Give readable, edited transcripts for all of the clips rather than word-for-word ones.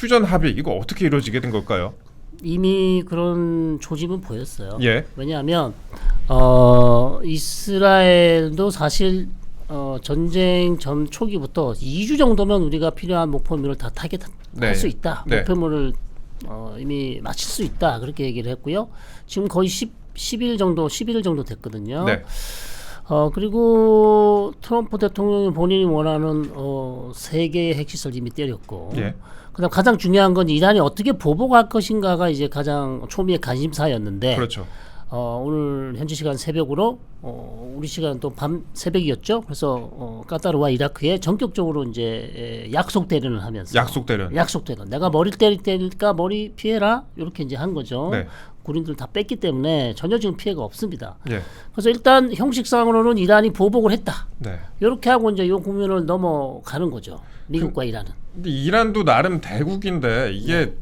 휴전 합의 이거 어떻게 이루어지게 된 걸까요? 이미 그런 조짐은 보였어요. 예. 왜냐하면 이스라엘도 사실 전쟁 전 초기부터 2주 정도면 우리가 필요한 목표물을 다 타겟할 네. 수 있다. 네. 목표물을 이미 마칠 수 있다. 그렇게 얘기를 했고요. 지금 거의 11일 정도 됐거든요. 네. 그리고 트럼프 대통령이 본인이 원하는 3개의 핵시설 이미 때렸고, 예. 그다음 가장 중요한 건 이란이 어떻게 보복할 것인가가 이제 가장 초미의 관심사였는데, 그렇죠. 오늘 현지 시간 새벽으로 우리 시간 또 밤 새벽이었죠. 그래서 카타르와 이라크에 전격적으로 이제 약속 대련을 하면서 약속 대련. 내가 머리 때릴 테니까 머리 피해라 이렇게 이제 한 거죠. 네. 군인들 다 뺐기 때문에 전혀 지금 피해가 없습니다. 예. 그래서 일단 형식상으로는 이란이 보복을 했다. 네. 이렇게 하고 이제 요 국면을 넘어가는 거죠. 미국과 이란은. 근데 이란도 나름 대국인데 이게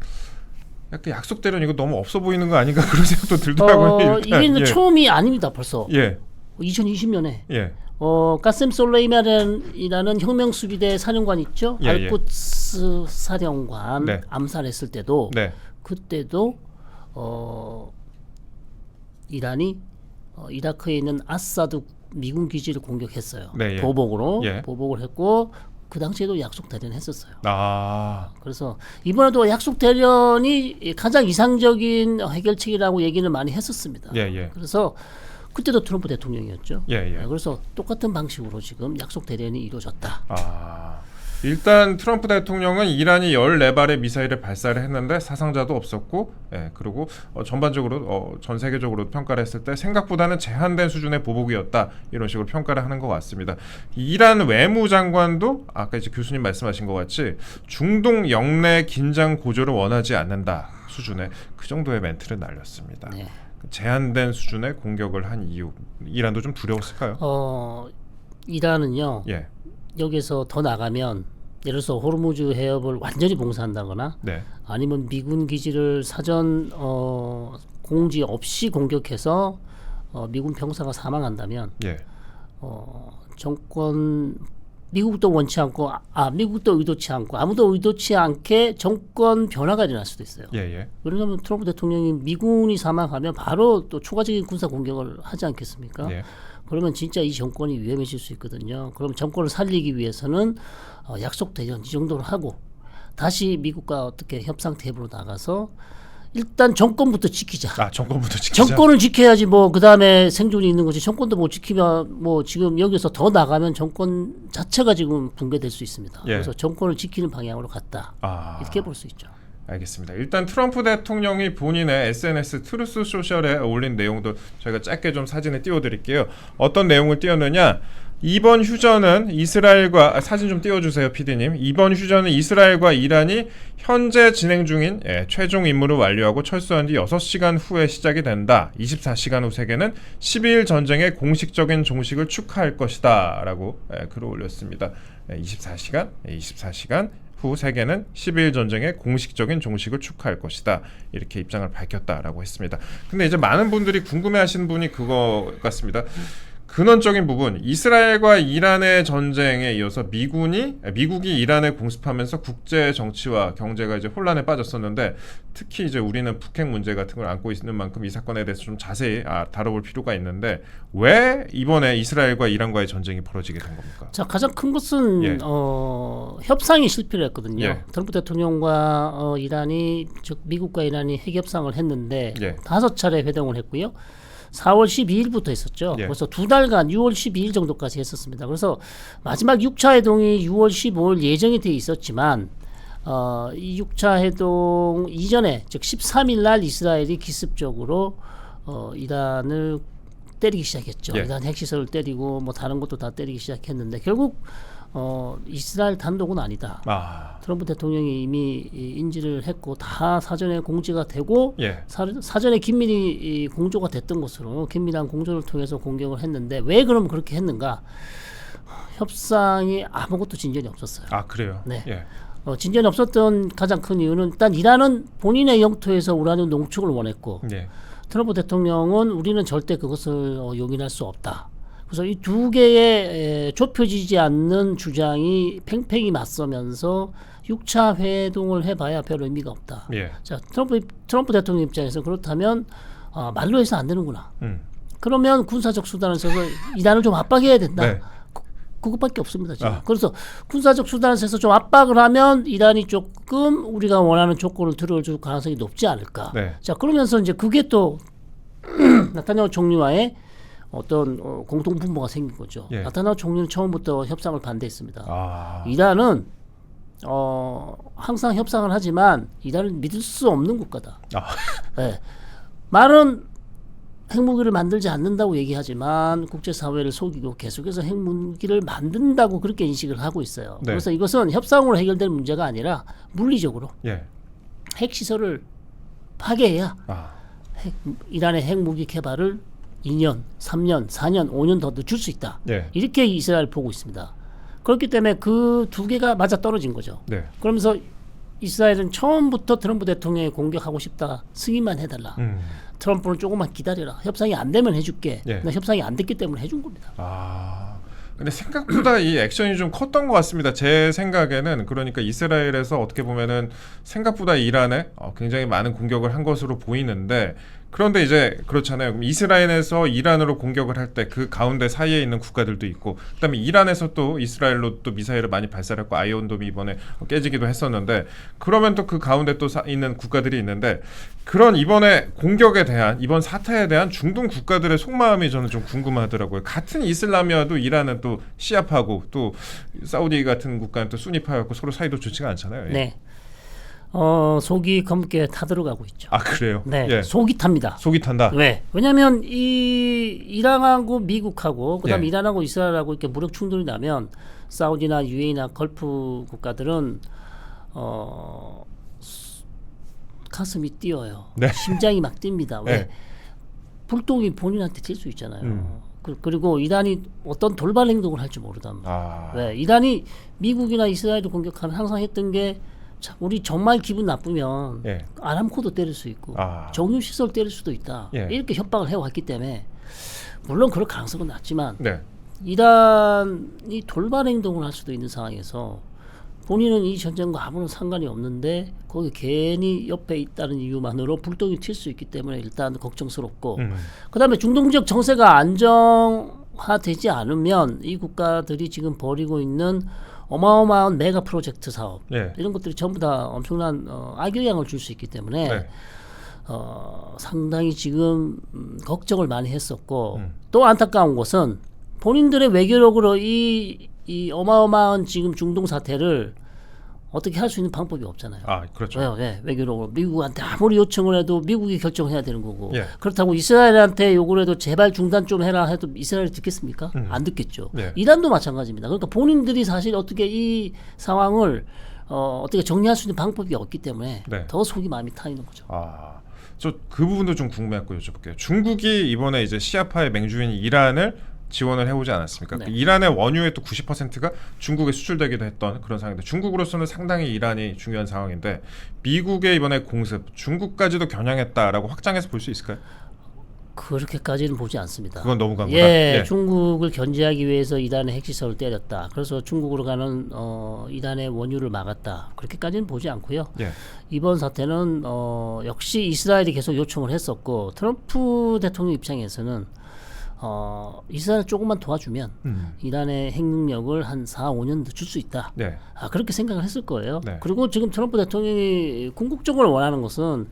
약간 약속 대련 이거 너무 없어 보이는 거 아닌가 그런 생각도 들더라고요. 일단. 이게 예. 처음이 아닙니다. 벌써 예. 2020년에 예. 까셈 솔레이만이라는 혁명수비대 사령관 있죠. 예, 알쿠츠 사령관 네. 암살했을 때도 네. 그때도 이란이 이라크에 있는 아사드 미군 기지를 공격했어요. 네, 예. 보복으로 예. 보복을 했고 그 당시에도 약속 대련했었어요. 아. 그래서 이번에도 약속 대련이 가장 이상적인 해결책이라고 얘기는 많이 했었습니다. 예, 예. 그래서 그때도 트럼프 대통령이었죠. 예, 예. 그래서 똑같은 방식으로 지금 약속 대련이 이루어졌다. 아. 일단 트럼프 대통령은 이란이 14발의 미사일을 발사를 했는데 사상자도 없었고, 예, 그리고 전반적으로 전 세계적으로 평가를 했을 때 생각보다는 제한된 수준의 보복이었다 이런 식으로 평가를 하는 것 같습니다. 이란 외무장관도 아까 이제 교수님 말씀하신 것 같이 중동 영내 긴장 고조를 원하지 않는다 수준의 그 정도의 멘트를 날렸습니다. 네. 제한된 수준의 공격을 한 이유, 이란도 좀 두려웠을까요? 이란은요. 예. 여기서 더 나가면 예를 들어서 호르무즈 해협을 완전히 봉쇄한다거나 네. 아니면 미군 기지를 사전 공지 없이 공격해서 미군 병사가 사망한다면 예. 정권 미국도 원치 않고 미국도 의도치 않고 아무도 의도치 않게 정권 변화가 일어날 수도 있어요. 예, 예. 왜냐하면 트럼프 대통령이 미군이 사망하면 바로 또 추가적인 군사 공격을 하지 않겠습니까? 예. 그러면 진짜 이 정권이 위험해질 수 있거든요. 그럼 정권을 살리기 위해서는 약속 대련 이 정도로 하고 다시 미국과 어떻게 협상 테이블로 나가서 일단 정권부터 지키자. 정권부터 지키자. 정권을 지켜야지 뭐 그다음에 생존이 있는 거지. 정권도 못 지키면 뭐 지금 여기서 더 나가면 정권 자체가 지금 붕괴될 수 있습니다. 예. 그래서 정권을 지키는 방향으로 갔다. 이렇게 볼 수 있죠. 알겠습니다. 일단 트럼프 대통령이 본인의 SNS 트루스 소셜에 올린 내용도 저희가 짧게 좀 사진을 띄워드릴게요. 어떤 내용을 띄웠느냐? 이번 휴전은 이스라엘과 사진 좀 띄워주세요, PD님. 이번 휴전은 이스라엘과 이란이 현재 진행 중인 최종 임무를 완료하고 철수한 뒤 6시간 후에 시작이 된다. 24시간 후 세계는 12일 전쟁의 공식적인 종식을 축하할 것이다. 라고 글을 올렸습니다. 24시간 후 세계는 12일 전쟁의 공식적인 종식을 축하할 것이다. 이렇게 입장을 밝혔다라고 했습니다. 근데 이제 많은 분들이 궁금해하시는 분이 그거 같습니다. 근원적인 부분, 이스라엘과 이란의 전쟁에 이어서 미국이 이란을 공습하면서 국제 정치와 경제가 이제 혼란에 빠졌었는데 특히 이제 우리는 북핵 문제 같은 걸 안고 있는 만큼 이 사건에 대해서 좀 자세히 다뤄볼 필요가 있는데 왜 이번에 이스라엘과 이란과의 전쟁이 벌어지게 된 겁니까? 자, 가장 큰 것은 협상이 실패를 했거든요. 예. 트럼프 대통령과 이란이 즉 미국과 이란이 핵 협상을 했는데 5차례 회동을 했고요. 4월 12일부터 했었죠. 예. 그래서 2달간 6월 12일 정도까지 했었습니다. 그래서 마지막 6차 회동이 6월 15일 예정이 돼 있었지만 이 6차 회동 이전에 즉 13일 날 이스라엘이 기습적으로 이란을 때리기 시작했죠. 예. 이란 핵시설을 때리고 뭐 다른 것도 다 때리기 시작했는데 결국 이스라엘 단독은 아니다. 트럼프 대통령이 이미 인지를 했고 다 사전에 공지가 되고 사전에 긴밀히 공조가 됐던 것으로 긴밀한 공조를 통해서 공격을 했는데 왜 그럼 그렇게 했는가? 협상이 아무것도 진전이 없었어요. 그래요? 네. 예. 진전이 없었던 가장 큰 이유는 일단 이란은 본인의 영토에서 우라늄 농축을 원했고 트럼프 대통령은 우리는 절대 그것을 용인할 수 없다. 그래서 이 두 개의 좁혀지지 않는 주장이 팽팽히 맞서면서 6차 회동을 해봐야 별 의미가 없다. 예. 자, 트럼프 대통령 입장에서 그렇다면 말로 해서 안 되는구나. 그러면 군사적 수단을 써서 이란을 좀 압박해야 된다. 네. 그것밖에 없습니다. 지금. 그래서 군사적 수단을 써서 좀 압박을 하면 이란이 조금 우리가 원하는 조건을 들어줄 가능성이 높지 않을까. 네. 자, 그러면서 이제 그게 또 나타냐후 총리와의 어떤 공동 분모가 생긴 거죠. 예. 나타냐후 총리는 처음부터 협상을 반대했습니다. 아. 이란은 항상 협상을 하지만 이란을 믿을 수 없는 국가다. 네. 말은 핵무기를 만들지 않는다고 얘기하지만 국제사회를 속이고 계속해서 핵무기를 만든다고 그렇게 인식을 하고 있어요. 네. 그래서 이것은 협상으로 해결될 문제가 아니라 물리적으로 예. 핵시설을 파괴해야 아. 이란의 핵무기 개발을 2년, 3년, 4년, 5년 더 늦출 수 있다. 예. 이렇게 이스라엘 보고 있습니다. 그렇기 때문에 그 두 개가 맞아 떨어진 거죠. 네. 그러면서 이스라엘은 처음부터 트럼프 대통령이 공격하고 싶다. 승인만 해달라. 트럼프는 조금만 기다려라. 협상이 안 되면 해줄게. 예. 협상이 안 됐기 때문에 해준 겁니다. 아. 근데 생각보다 이 액션이 좀 컸던 것 같습니다. 제 생각에는 그러니까 이스라엘에서 어떻게 보면은 생각보다 이란에 굉장히 많은 공격을 한 것으로 보이는데 그런데 이제 그렇잖아요. 그럼 이스라엘에서 이란으로 공격을 할 때 그 가운데 사이에 있는 국가들도 있고 그다음에 이란에서 또 이스라엘로 또 미사일을 많이 발사했고 아이언돔이 이번에 깨지기도 했었는데 그러면 또 그 가운데 또 있는 국가들이 있는데 그런 이번에 공격에 대한 이번 사태에 대한 중동 국가들의 속마음이 저는 좀 궁금하더라고요. 같은 이슬람이어도 이란은 또 시아파고 또 사우디 같은 국가는 또 수니파였고 서로 사이도 좋지가 않잖아요. 네. 속이 검게 타들어가고 있죠. 아 그래요? 네, 예. 속이 탑니다. 속이 탄다. 왜? 왜냐하면 이란하고 미국하고 그다음 예. 이란하고 이스라엘하고 이렇게 무력 충돌이 나면 사우디나 UAE나 걸프 국가들은 가슴이 뛰어요. 네. 심장이 막 뜁니다. 왜? 네. 불똥이 본인한테 튈 수 있잖아요. 그리고 이란이 어떤 돌발 행동을 할지 모르단 말이에요. 아. 왜? 이란이 미국이나 이스라엘을 공격하면 항상 했던 게 자, 우리 정말 기분 나쁘면 예. 아람코도 때릴 수 있고 아. 정유시설 때릴 수도 있다. 예. 이렇게 협박을 해왔기 때문에 물론 그럴 가능성은 낮지만 네. 이란이 돌발 행동을 할 수도 있는 상황에서 본인은 이 전쟁과 아무런 상관이 없는데 거기 괜히 옆에 있다는 이유만으로 불똥이 튈 수 있기 때문에 일단 걱정스럽고 그다음에 중동 지역 정세가 안정화되지 않으면 이 국가들이 지금 벌이고 있는 어마어마한 메가 프로젝트 사업 예. 이런 것들이 전부 다 엄청난 악영향을 줄 수 있기 때문에 네. 상당히 지금 걱정을 많이 했었고 또 안타까운 것은 본인들의 외교력으로 이 어마어마한 지금 중동 사태를 어떻게 할 수 있는 방법이 없잖아요. 아 그렇죠. 왜요? 네, 외교력으로 미국한테 아무리 요청을 해도 미국이 결정해야 되는 거고 예. 그렇다고 이스라엘한테 요구를 해도 제발 중단 좀 해라 해도 이스라엘이 듣겠습니까? 안 듣겠죠. 예. 이란도 마찬가지입니다. 그러니까 본인들이 사실 어떻게 이 상황을 어떻게 정리할 수 있는 방법이 없기 때문에 네. 더 속이 많이 타 있는 거죠. 아, 저 그 부분도 좀 궁금했고 여쭤볼게요. 중국이 이번에 이제 시아파의 맹주인 이란을 지원을 해오지 않았습니까? 네. 그 이란의 원유의 또 90%가 중국에 수출되기도 했던 그런 상황인데 중국으로서는 상당히 이란이 중요한 상황인데 미국의 이번에 공습 중국까지도 겨냥했다라고 확장해서 볼 수 있을까요? 그렇게까지는 보지 않습니다. 그건 너무 강하다. 예, 중국을 견제하기 위해서 이란의 핵시설을 때렸다. 그래서 중국으로 가는 이란의 원유를 막았다. 그렇게까지는 보지 않고요. 예. 이번 사태는 역시 이스라엘이 계속 요청을 했었고 트럼프 대통령 입장에서는 이스라엘 조금만 도와주면 이란의 핵 능력을 한 4, 5년 늦출 수 있다. 네. 그렇게 생각을 했을 거예요. 네. 그리고 지금 트럼프 대통령이 궁극적으로 원하는 것은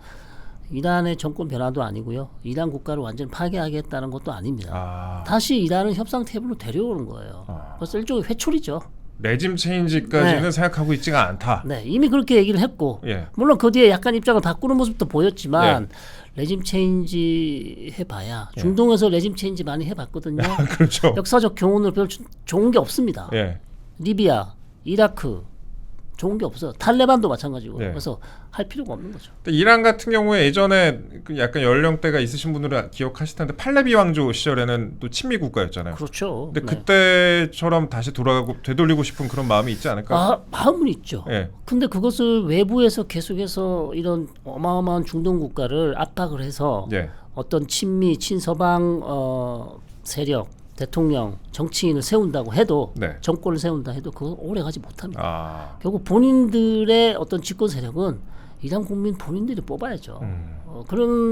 이란의 정권 변화도 아니고요. 이란 국가를 완전히 파괴하겠다는 것도 아닙니다. 아, 다시 이란을 협상 테이블로 데려오는 거예요. 그래서 일종의 회초리죠. 레짐 체인지까지는 네. 생각하고 있지가 않다. 네, 이미 그렇게 얘기를 했고 예. 물론 그 뒤에 약간 입장을 바꾸는 모습도 보였지만 예. 레짐 체인지 해봐야 중동에서 레짐 체인지 많이 해봤거든요. 그렇죠. 역사적 교훈으로 별 좋은 게 없습니다. 예. 리비아, 이라크 좋은 게 없어요. 탈레반도 마찬가지고. 네. 그래서 할 필요가 없는 거죠. 근데 이란 같은 경우에 예전에 그 약간 연령대가 있으신 분들은 기억하실 텐데 팔레비 왕조 시절에는 또 친미 국가였잖아요. 그렇죠. 근데 네. 그때처럼 다시 되돌리고 싶은 그런 마음이 있지 않을까? 마음은 있죠. 예. 근데 그것을 외부에서 계속해서 이런 어마어마한 중동 국가를 압박을 해서 예. 어떤 친미, 친서방 세력 대통령, 정치인을 세운다고 해도 네. 정권을 세운다 해도 그거 오래 가지 못합니다. 결국 본인들의 어떤 집권 세력은 이란 국민 본인들이 뽑아야죠.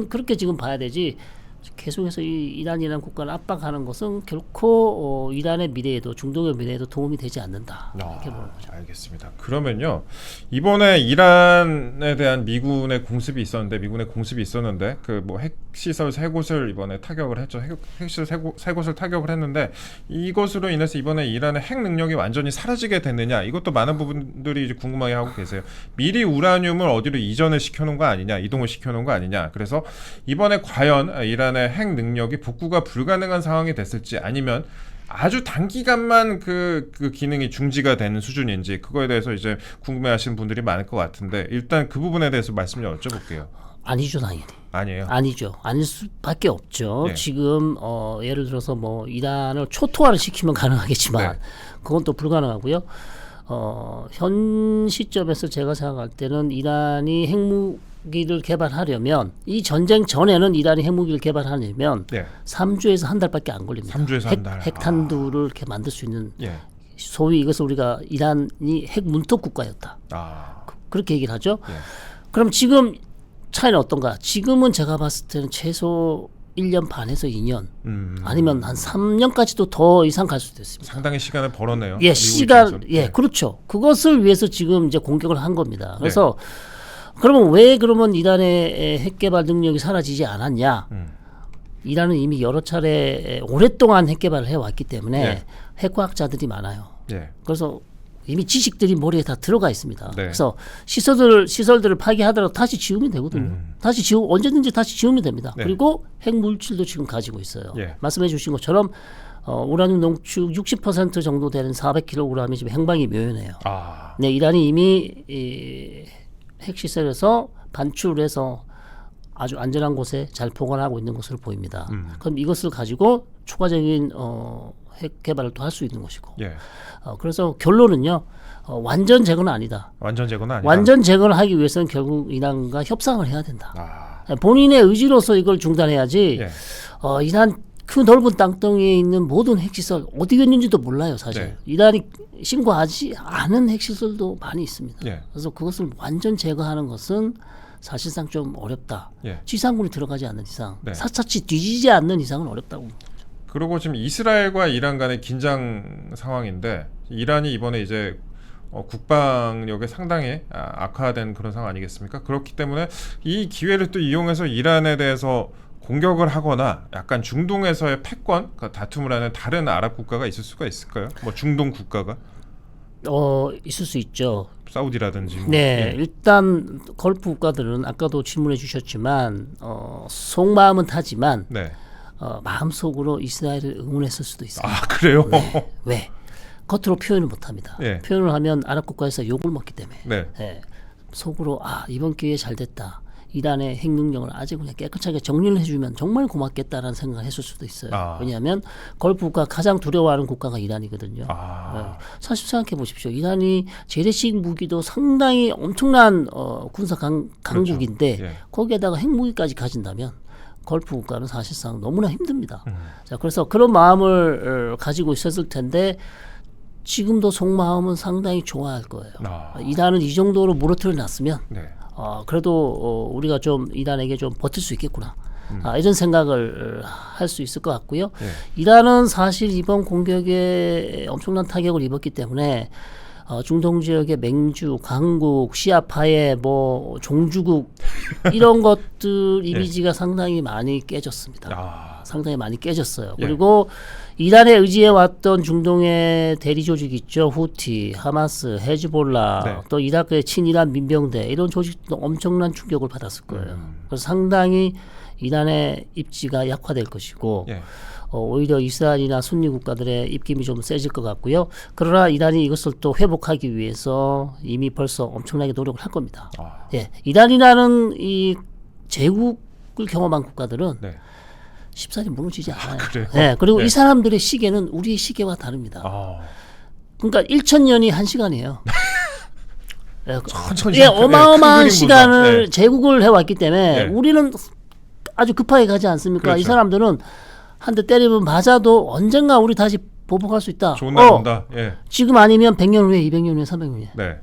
그렇게 지금 봐야 되지. 계속해서 이 이란이라는 국가를 압박하는 것은 결코 이란의 미래에도 중동의 미래에도 도움이 되지 않는다. 이렇게 보는 거죠. 알겠습니다. 그러면요 이번에 이란에 대한 미군의 공습이 있었는데 그 뭐 핵시설 3곳을 이번에 타격을 했죠. 핵시설 3곳을 타격을 했는데 이것으로 인해서 이번에 이란의 핵 능력이 완전히 사라지게 됐느냐 이것도 많은 부분들이 이제 궁금해하고 계세요. 미리 우라늄을 어디로 이전을 시켜놓은 거 아니냐, 이동을 시켜놓은 거 아니냐. 그래서 이번에 과연 이란의 핵 능력이 복구가 불가능한 상황이 됐을지 아니면 아주 단기간만 그 기능이 중지가 되는 수준인지 그거에 대해서 이제 궁금해하시는 분들이 많을 것 같은데 일단 그 부분에 대해서 말씀 좀 여쭤볼게요. 아니죠, 당연히. 아니에요. 아니죠. 아닐 수밖에 없죠. 네. 지금 예를 들어서 뭐 이란을 초토화를 시키면 가능하겠지만 네. 그건 또 불가능하고요. 현 시점에서 제가 생각할 때는 이란이 핵무기를 개발하려면 이 전쟁 전에는 이란이 핵무기를 개발하려면 3주에서 한 달밖에 안 걸립니다. 3주에서 한 달. 핵탄두를 이렇게 만들 수 있는 예. 소위 이것을 우리가 이란이 핵 문턱 국가였다. 그렇게 얘기를 하죠. 그럼 지금 차이는 어떤가? 지금은 제가 봤을 때는 최소 1년 반에서 2년 아니면 한 3년까지도 더 이상 갈 수도 있습니다. 상당히 시간을 벌었네요. 예, 시간 그렇죠. 그것을 위해서 지금 이제 공격을 한 겁니다. 그래서 그러면 왜 그러면 이란의 핵 개발 능력이 사라지지 않았냐? 이란은 이미 여러 차례 오랫동안 핵 개발을 해왔기 때문에 핵과학자들이 많아요. 그래서 이미 지식들이 머리에 다 들어가 있습니다. 그래서 시설들을 파괴하더라도 다시 지우면 되거든요. 언제든지 다시 지우면 됩니다. 그리고 핵 물질도 지금 가지고 있어요. 말씀해 주신 것처럼 우라늄 농축 60% 정도 되는 400kg이 지금 행방이 묘연해요. 네, 이란이 이미 핵시설에서 반출해서 아주 안전한 곳에 잘 보관하고 있는 것으로 보입니다. 그럼 이것을 가지고 추가적인 핵 개발을 또 할 수 있는 것이고. 그래서 결론은요. 완전 제거는 아니다. 완전 제거는 아니다. 완전 제거를 하기 위해서는 결국 이란과 협상을 해야 된다. 본인의 의지로서 이걸 중단해야지. 이란 그 넓은 땅덩이에 있는 모든 핵시설 어디 있는지도 몰라요, 사실. 이란이 신고하지 않은 핵시설도 많이 있습니다. 그래서 그것을 완전 제거하는 것은 사실상 좀 어렵다. 지상군이 들어가지 않는 이상, 사차치 뒤지지 않는 이상은 어렵다고. 그리고 지금 이스라엘과 이란 간의 긴장 상황인데 이란이 이번에 이제 국방력에 상당히 악화된 그런 상황 아니겠습니까? 그렇기 때문에 이 기회를 또 이용해서 이란에 대해서 공격을 하거나 약간 중동에서의 패권 다툼을 하는 다른 아랍 국가가 있을 수가 있을까요? 뭐 중동 국가가? 있을 수 있죠. 사우디라든지. 일단 걸프 국가들은 아까도 질문해 주셨지만 속마음은 타지만 마음속으로 이스라엘을 응원했을 수도 있습니다. 그래요? 왜? 겉으로 표현을 못합니다. 표현을 하면 아랍 국가에서 욕을 먹기 때문에 속으로 이번 기회에 잘 됐다. 이란의 핵 능력을 아주 그냥 깨끗하게 정리를 해주면 정말 고맙겠다라는 생각을 했을 수도 있어요. 왜냐하면 걸프 국가 가장 두려워하는 국가가 이란이거든요. 사실 생각해 보십시오. 이란이 재래식 무기도 상당히 엄청난 군사 강국인데 거기에다가 핵 무기까지 가진다면 걸프 국가는 사실상 너무나 힘듭니다. 자, 그래서 그런 마음을 가지고 있었을 텐데 지금도 속마음은 상당히 좋아할 거예요. 이란은 이 정도로 무너뜨려 놨으면 그래도 우리가 좀 이란에게 좀 버틸 수 있겠구나. 이런 생각을 할 수 있을 것 같고요. 이란은 사실 이번 공격에 엄청난 타격을 입었기 때문에 중동 지역의 맹주, 강국, 시아파의 뭐 종주국 이런 것들 이미지가 상당히 많이 깨졌습니다. 상당히 많이 깨졌어요. 그리고 이란에 의지해 왔던 중동의 대리 조직 있죠. 후티, 하마스, 헤즈볼라, 또 이라크의 친이란 민병대 이런 조직도 엄청난 충격을 받았을 거예요. 그래서 상당히 이란의 입지가 약화될 것이고 오히려 이스라엘이나 순리 국가들의 입김이 좀 세질 것 같고요. 그러나 이란이 이것을 또 회복하기 위해서 이미 벌써 엄청나게 노력을 할 겁니다. 이란이라는 이 제국을 경험한 국가들은 쉽사리 무너지지 않아요. 그리고 이 사람들의 시계는 우리의 시계와 다릅니다. 그러니까 1000년이 1시간이에요. 어마어마한 시간을 제국을 해왔기 때문에 우리는 아주 급하게 가지 않습니까? 이 사람들은 한 대 때리면 맞아도 언젠가 우리 다시 보복할 수 있다. 좋은 날 온다. 예. 지금 아니면 100년 후에, 200년 후에, 300년 후에. 네.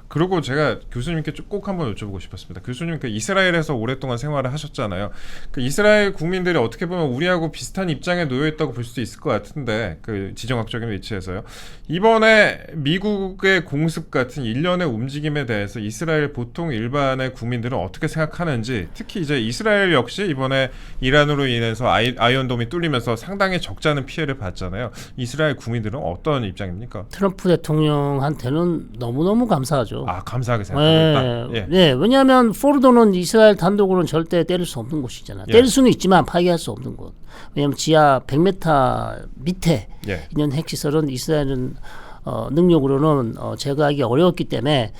그리고 제가 교수님께 꼭 한번 여쭤보고 싶었습니다. 교수님 그 이스라엘에서 오랫동안 생활을 하셨잖아요. 그 이스라엘 국민들이 어떻게 보면 우리하고 비슷한 입장에 놓여 있다고 볼 수도 있을 것 같은데 그 지정학적인 위치에서요. 이번에 미국의 공습 같은 일련의 움직임에 대해서 이스라엘 보통 일반의 국민들은 어떻게 생각하는지, 특히 이제 이스라엘 역시 이번에 이란으로 인해서 아이언돔이 뚫리면서 상당히 적지 않은 피해를 봤잖아요. 이스라엘 국민들은 어떤 입장입니까? 트럼프 대통령한테는 너무너무 감사하죠. 감사하게 생각하고 있다. 예. 네, 왜냐하면 포르도는 이스라엘 단독으로는 절대 때릴 수 없는 곳이잖아요. 예. 때릴 수는 있지만 파괴할 수 없는 곳. 왜냐하면 지하 100m 밑에 있는 핵시설은 이스라엘은 능력으로는 제거하기 어려웠기 때문에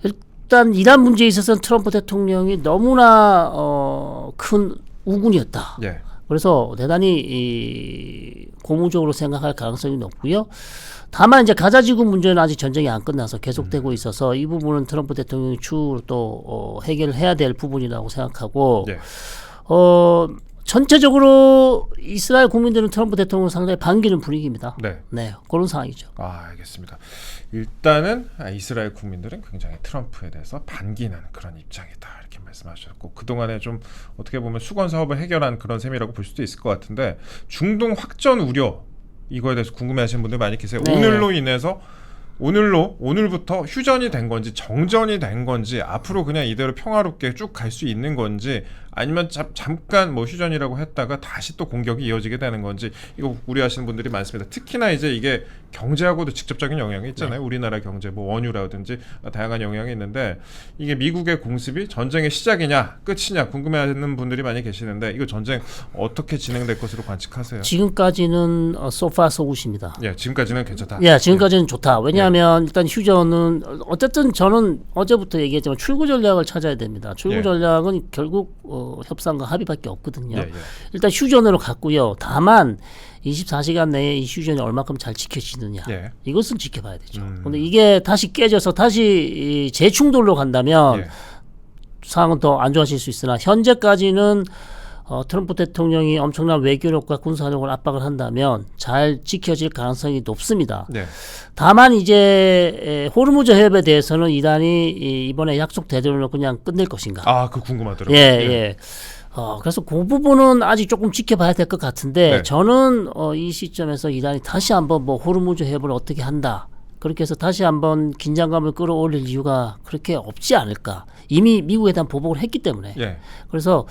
일단 이란 문제에 있어서는 트럼프 대통령이 너무나 큰 우군이었다. 예. 그래서 대단히 고무적으로 생각할 가능성이 높고요. 다만 이제 가자 지구 문제는 아직 전쟁이 안 끝나서 계속되고 있어서 이 부분은 트럼프 대통령이 추후로 또 해결해야 될 부분이라고 생각하고 전체적으로 이스라엘 국민들은 트럼프 대통령 상당히 반기는 분위기입니다. 네, 그런 상황이죠. 알겠습니다. 일단은 이스라엘 국민들은 굉장히 트럼프에 대해서 반기는 그런 입장이다, 이렇게 말씀하셨고, 그동안에 좀 어떻게 보면 수건 사업을 해결한 그런 셈이라고 볼 수도 있을 것 같은데, 중동 확전 우려, 이거에 대해서 궁금해하시는 분들 많이 계세요. 네. 오늘부터 휴전이 된 건지 정전이 된 건지, 앞으로 그냥 이대로 평화롭게 쭉 갈 수 있는 건지, 아니면 잠깐 뭐 휴전이라고 했다가 다시 또 공격이 이어지게 되는 건지, 이거 우려하시는 분들이 많습니다. 특히나 이제 이게 경제하고도 직접적인 영향이 있잖아요. 우리나라 경제, 뭐 원유라든지 다양한 영향이 있는데, 이게 미국의 공습이 전쟁의 시작이냐 끝이냐 궁금해하는 분들이 많이 계시는데, 이거 전쟁 어떻게 진행될 것으로 관측하세요? 지금까지는 소파 소굿입니다. 예, 지금까지는 괜찮다. 예, 지금까지는 좋다. 왜냐하면 일단 휴전은 어쨌든 저는 어제부터 얘기했지만 출구 전략을 찾아야 됩니다. 출구 전략은 결국 협상과 합의밖에 없거든요. 일단 휴전으로 갔고요. 다만 24시간 내에 이 휴전이 얼마큼 잘 지켜지느냐, 이것은 지켜봐야 되죠. 근데 이게 다시 깨져서 다시 재충돌로 간다면 상황은 더 안 좋아질 수 있으나, 현재까지는 트럼프 대통령이 엄청난 외교력과 군사력을 압박을 한다면 잘 지켜질 가능성이 높습니다. 다만 이제 호르무즈 해협에 대해서는 이란이 이번에 약속대로는 그냥 끝낼 것인가. 그 궁금하더라고요. 그래서 그 부분은 아직 조금 지켜봐야 될 것 같은데, 저는 이 시점에서 이란이 다시 한번 뭐 호르무즈 해협을 어떻게 한다, 그렇게 해서 다시 한번 긴장감을 끌어올릴 이유가 그렇게 없지 않을까. 이미 미국에 대한 보복을 했기 때문에. 그래서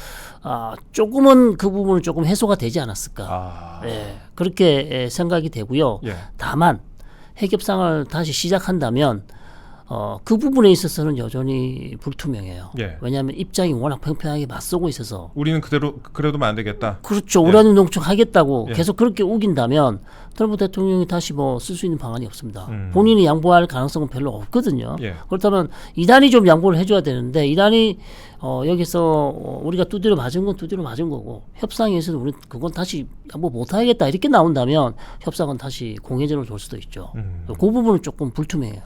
조금은 그 부분은 조금 해소가 되지 않았을까. 그렇게 생각이 되고요. 다만 핵협상을 다시 시작한다면 그 부분에 있어서는 여전히 불투명해요. 왜냐하면 입장이 워낙 팽팽하게 맞서고 있어서. 우리는 그래도 안 되겠다. 그렇죠. 우라늄 농축하겠다고 계속 그렇게 우긴다면 트럼프 대통령이 다시 뭐 쓸 수 있는 방안이 없습니다. 본인이 양보할 가능성은 별로 없거든요. 그렇다면 이란이 좀 양보를 해줘야 되는데, 이란이 여기서 우리가 두드려 맞은 건 두드려 맞은 거고, 협상에서는 우리 그건 다시 양보 못하겠다 이렇게 나온다면 협상은 다시 공회전으로 돌 수도 있죠. 그 부분은 조금 불투명해요.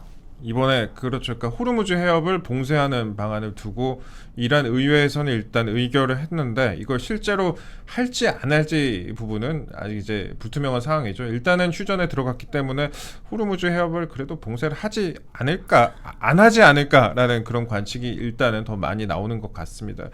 이번에 그렇죠. 그러니까 호르무즈 해협을 봉쇄하는 방안을 두고 이란 의회에서는 일단 의결을 했는데, 이걸 실제로 할지 안 할지 부분은 아직 이제 불투명한 상황이죠. 일단은 휴전에 들어갔기 때문에 호르무즈 해협을 그래도 봉쇄를 하지 않을까, 안 하지 않을까라는 그런 관측이 일단은 더 많이 나오는 것 같습니다.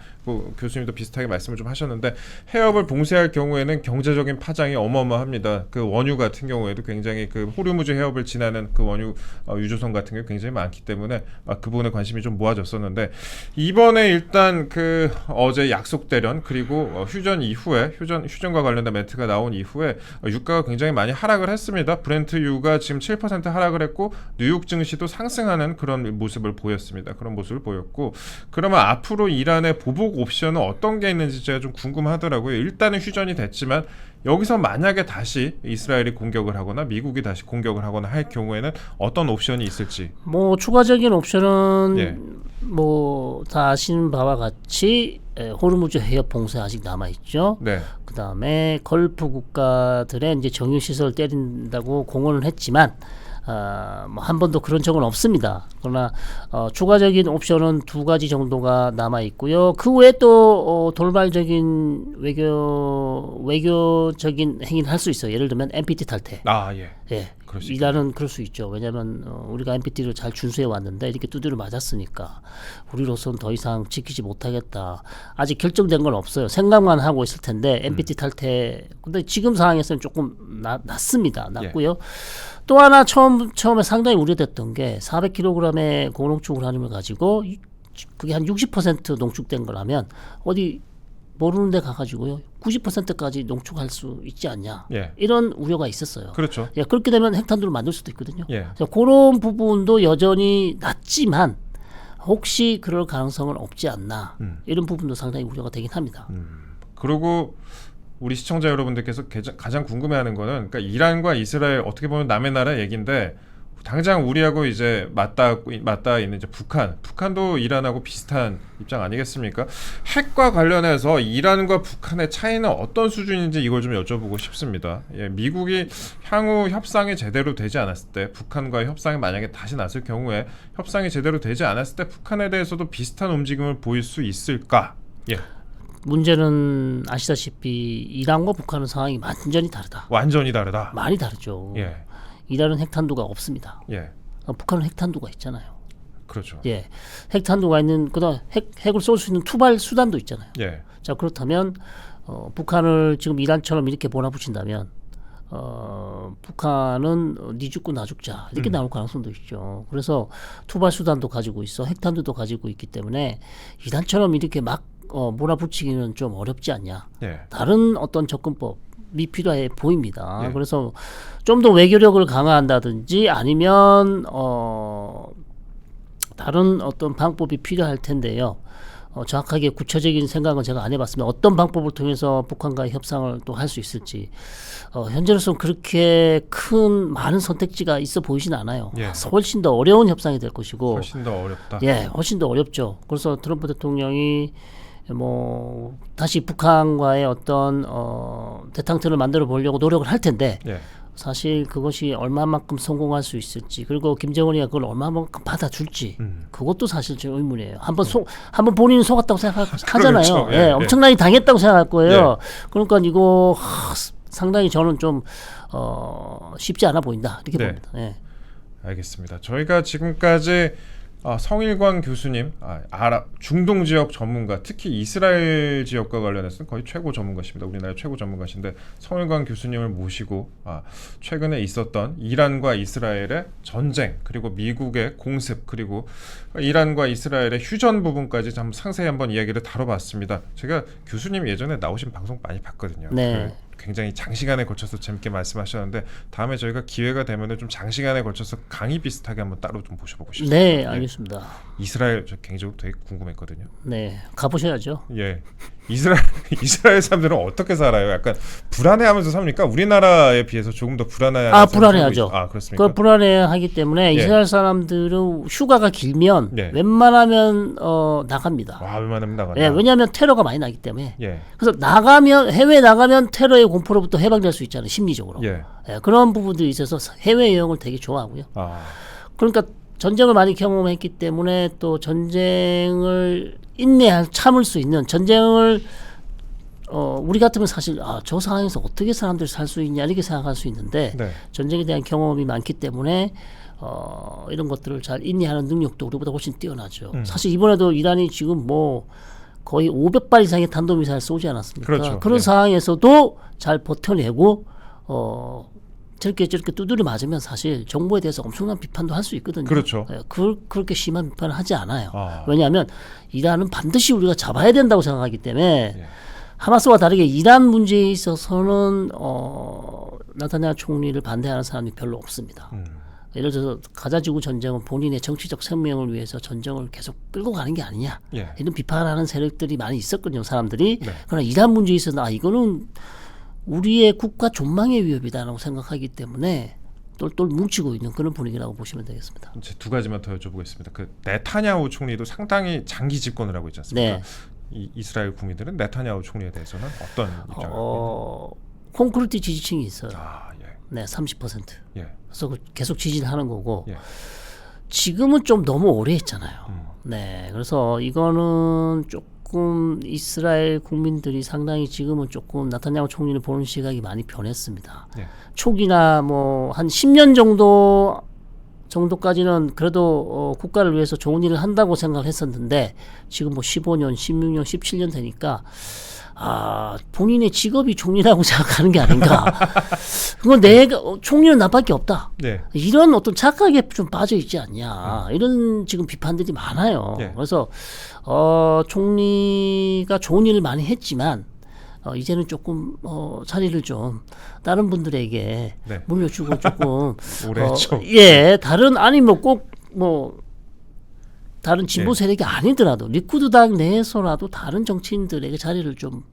교수님도 비슷하게 말씀을 좀 하셨는데, 해협을 봉쇄할 경우에는 경제적인 파장이 어마어마합니다. 그 원유 같은 경우에도 굉장히 그 호르무즈 해협을 지나는 그 원유 유조선 같은 경우 굉장히 많기 때문에 그 부분에 관심이 좀 모아졌었는데, 이번에 일단 그 어제 약속대련, 그리고 휴전 이후에 휴전과 관련된 멘트가 나온 이후에 유가가 굉장히 많이 하락을 했습니다. 브렌트 유가 지금 7% 하락을 했고, 뉴욕 증시도 상승하는 그런 모습을 보였습니다. 그런 모습을 보였고, 그러면 앞으로 이란의 보복 옵션은 어떤 게 있는지 제가 좀 궁금하더라고요. 일단은 휴전이 됐지만 여기서 만약에 다시 이스라엘이 공격을 하거나 미국이 다시 공격을 하거나 할 경우에는 어떤 옵션이 있을지. 뭐 추가적인 옵션은 뭐 다 아시는 바와 같이 호르무즈 해협 봉쇄 아직 남아 있죠. 그 다음에 걸프 국가들의 이제 정유 시설 때린다고 공언을 했지만 뭐 한 번도 그런 적은 없습니다. 그러나 추가적인 옵션은 2가지 정도가 남아 있고요. 그 외에 또 돌발적인 외교적인 행위를 할 수 있어요. 예를 들면 NPT 탈퇴. 예. 이란은 그럴 수 있죠. 왜냐하면 우리가 NPT를 잘 준수해 왔는데 이렇게 두드려 맞았으니까 우리로서는 더 이상 지키지 못하겠다. 아직 결정된 건 없어요. 생각만 하고 있을 텐데 NPT 탈퇴. 근데 지금 상황에서는 조금 낮습니다. 낮고요. 또 하나 처음에 상당히 우려됐던 게 400kg의 고농축 우라늄을 가지고 그게 한 60% 농축된 거라면 어디 모르는 데 가가지고요 90%까지 농축할 수 있지 않냐 이런 우려가 있었어요. 그렇죠. 그렇게 되면 핵탄두를 만들 수도 있거든요. 그래서 그런 부분도 여전히 낮지만 혹시 그럴 가능성은 없지 않나 이런 부분도 상당히 우려가 되긴 합니다. 그리고 우리 시청자 여러분들께서 가장 궁금해하는 거는 그러니까 이란과 이스라엘 어떻게 보면 남의 나라 얘기인데 당장 우리하고 이제 맞닿아 있는 이제 북한도 이란하고 비슷한 입장 아니겠습니까? 핵과 관련해서 이란과 북한의 차이는 어떤 수준인지 이걸 좀 여쭤보고 싶습니다. 미국이 향후 협상이 제대로 되지 않았을 때 북한과의 협상이 만약에 다시 났을 경우에 협상이 제대로 되지 않았을 때 북한에 대해서도 비슷한 움직임을 보일 수 있을까? 문제는 아시다시피 이란과 북한은 상황이 완전히 다르다. 완전히 다르다. 많이 다르죠. 이란은 핵탄두가 없습니다. 북한은 핵탄두가 있잖아요. 그렇죠. 핵탄두가 있는 그다음 핵을 쏠 수 있는 투발 수단도 있잖아요. 자 그렇다면 북한을 지금 이란처럼 이렇게 몰아붙인다면 북한은 니 죽고 나 죽자 이렇게 나올 가능성도 있죠. 그래서 투발 수단도 가지고 있어, 핵탄두도 가지고 있기 때문에 이란처럼 이렇게 막 몰아붙이기는 좀 어렵지 않냐. 다른 어떤 접근법이 필요해 보입니다. 그래서 좀 더 외교력을 강화한다든지 아니면 다른 어떤 방법이 필요할 텐데요. 정확하게 구체적인 생각은 제가 안 해봤으면 어떤 방법을 통해서 북한과의 협상을 또 할 수 있을지 현재로서는 그렇게 많은 선택지가 있어 보이진 않아요. 훨씬 더 어려운 협상이 될 것이고 훨씬 더 어렵다. 훨씬 더 어렵죠. 그래서 트럼프 대통령이 다시 북한과의 어떤 대탕트를 만들어 보려고 노력을 할 텐데 사실 그것이 얼마만큼 성공할 수 있을지 그리고 김정은이가 그걸 얼마만큼 받아줄지 그것도 사실 좀 의문이에요. 한번 본인은 속았다고 생각하잖아요. 그렇죠. 엄청나게 당했다고 생각할 거예요. 그러니까 이거 상당히 저는 좀 쉽지 않아 보인다 이렇게 봅니다. 알겠습니다. 저희가 지금까지 성일관 교수님, 중동 지역 전문가, 특히 이스라엘 지역과 관련해서는 거의 최고 전문가십니다. 우리나라 최고 전문가신데 성일관 교수님을 모시고 최근에 있었던 이란과 이스라엘의 전쟁, 그리고 미국의 공습, 그리고 이란과 이스라엘의 휴전 부분까지 좀 상세히 한번 이야기를 다뤄봤습니다. 제가 교수님 예전에 나오신 방송 많이 봤거든요. 굉장히 장시간에 걸쳐서 재밌게 말씀하셨는데 다음에 저희가 기회가 되면은 좀 장시간에 걸쳐서 강의 비슷하게 한번 따로 좀 모셔보고 싶습니다. 네, 알겠습니다. 이스라엘 저 개인적으로 되게 궁금했거든요. 가보셔야죠. 이스라엘 사람들은 어떻게 살아요? 약간 불안해하면서 삽니까? 우리나라에 비해서 조금 더 불안해하는 불안해하죠. 그렇습니까? 그 불안해하기 때문에 이스라엘 사람들은 휴가가 길면 웬만하면 나갑니다. 웬만하면 나간다. 왜냐하면 테러가 많이 나기 때문에. 그래서 해외 나가면 테러의 공포로부터 해방될 수 있잖아요. 심리적으로. 그런 부분들이 있어서 해외 여행을 되게 좋아하고요. 그러니까 전쟁을 많이 경험했기 때문에 또 전쟁을 참을 수 있는 전쟁을 우리 같으면 사실 저 상황에서 어떻게 사람들이 살 수 있냐 이렇게 생각할 수 있는데 전쟁에 대한 경험이 많기 때문에 이런 것들을 잘 인내하는 능력도 우리보다 훨씬 뛰어나죠. 사실 이번에도 이란이 지금 거의 500발 이상의 탄도미사일 쏘지 않았습니까? 그런 상황에서도 잘 버텨내고 저렇게 두드려 맞으면 사실 정부에 대해서 엄청난 비판도 할 수 있거든요. 그렇죠. 그렇게 심한 비판을 하지 않아요. 왜냐하면 이란은 반드시 우리가 잡아야 된다고 생각하기 때문에 하마스와 다르게 이란 문제에 있어서는 나타냐 총리를 반대하는 사람이 별로 없습니다. 예를 들어서 가자지구 전쟁은 본인의 정치적 생명을 위해서 전쟁을 계속 끌고 가는 게 아니냐 이런 비판하는 세력들이 많이 있었거든요. 사람들이. 그러나 이란 문제에 있어서 이거는 우리의 국가 존망의 위협이다라고 생각하기 때문에 똘똘 뭉치고 있는 그런 분위기라고 보시면 되겠습니다. 이제 두 가지만 더 여쭤보겠습니다. 그 네타냐후 총리도 상당히 장기 집권을 하고 있지 않습니까? 이스라엘 국민들은 네타냐후 총리에 대해서는 어떤 입장입니까? 콘크리트 지지층이 있어요. 네, 30%. 예. 그래서 계속 지지하는 거고 예. 지금은 좀 너무 오래 했잖아요. 네, 그래서 이거는 조금 이스라엘 국민들이 상당히 지금은 조금 나타냐후 총리를 보는 시각이 많이 변했습니다. 예. 초기나 뭐 한 10년 정도까지는 그래도 국가를 위해서 좋은 일을 한다고 생각을 했었는데 지금 뭐 15년, 16년, 17년 되니까 본인의 직업이 총리라고 생각하는 게 아닌가. 그건 내가 총리는 나밖에 없다. 네. 이런 어떤 착각에 좀 빠져 있지 않냐. 이런 지금 비판들이 많아요. 네. 그래서 총리가 좋은 일을 많이 했지만 이제는 조금 자리를 좀 다른 분들에게 네. 물려주고 조금 오래 했죠. 예, 다른 아니 뭐 꼭 뭐 다른 진보 세력이 아니더라도 리쿠드당 내에서라도 다른 정치인들에게 자리를 좀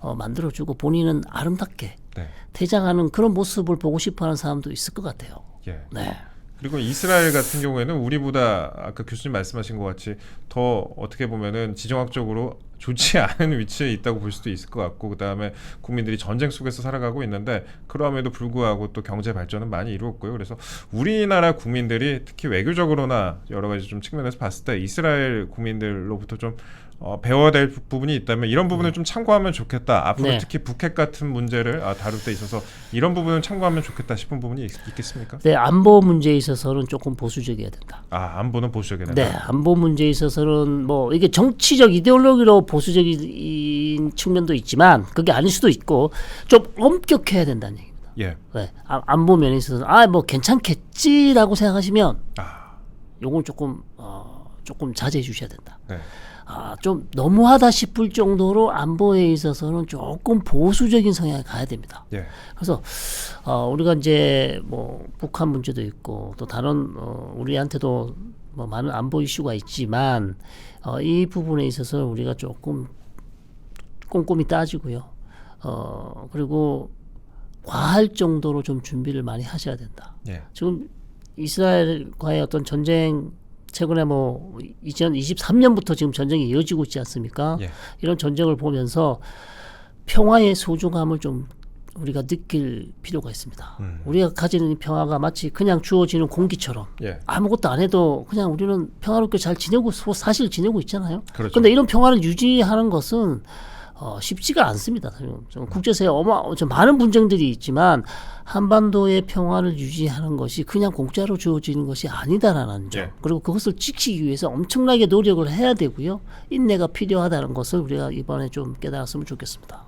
만들어주고 본인은 아름답게 네. 퇴장하는 그런 모습을 보고 싶어하는 사람도 있을 것 같아요. 예. 네. 그리고 이스라엘 같은 경우에는 우리보다 아까 교수님 말씀하신 것 같이 더 어떻게 보면은 지정학적으로 좋지 않은 위치에 있다고 볼 수도 있을 것 같고, 그 다음에 국민들이 전쟁 속에서 살아가고 있는데 그럼에도 불구하고 또 경제 발전은 많이 이루었고요. 그래서 우리나라 국민들이 특히 외교적으로나 여러 가지 좀 측면에서 봤을 때 이스라엘 국민들로부터 좀 배워야 될 부분이 있다면 이런 부분을 좀 참고하면 좋겠다. 앞으로 네. 특히 북핵 같은 문제를 다룰 때 있어서 이런 부분을 참고하면 좋겠다 싶은 부분이 있겠습니까? 네, 안보 문제에 있어서는 조금 보수적이어야 된다. 안보는 보수적이야 된다. 네, 안보 문제에 있어서는 뭐 이게 정치적 이데올로기로 보수적인 측면도 있지만 그게 아닐 수도 있고 좀 엄격해야 된다는 얘기입니다. 예. 네, 안보 면에 있어서 뭐 괜찮겠지라고 생각하시면 요건 조금 자제해 주셔야 된다. 네. 좀 너무하다 싶을 정도로 안보에 있어서는 조금 보수적인 성향에 가야 됩니다. 예. 그래서 우리가 이제 뭐 북한 문제도 있고 또 다른 우리한테도 뭐 많은 안보 이슈가 있지만 이 부분에 있어서 우리가 조금 꼼꼼히 따지고요. 그리고 과할 정도로 좀 준비를 많이 하셔야 된다. 예. 지금 이스라엘과의 어떤 전쟁 최근에 뭐 2023년부터 지금 전쟁이 이어지고 있지 않습니까? 예. 이런 전쟁을 보면서 평화의 소중함을 좀 우리가 느낄 필요가 있습니다. 우리가 가지는 이 평화가 마치 그냥 주어지는 공기처럼 예. 아무것도 안 해도 그냥 우리는 평화롭게 잘 지내고 사실 지내고 있잖아요. 그렇죠. 그런데 이런 평화를 유지하는 것은 쉽지가 않습니다. 국제사회에 많은 분쟁들이 있지만 한반도의 평화를 유지하는 것이 그냥 공짜로 주어지는 것이 아니다라는 점. 예. 그리고 그것을 지키기 위해서 엄청나게 노력을 해야 되고요. 인내가 필요하다는 것을 우리가 이번에 좀 깨달았으면 좋겠습니다.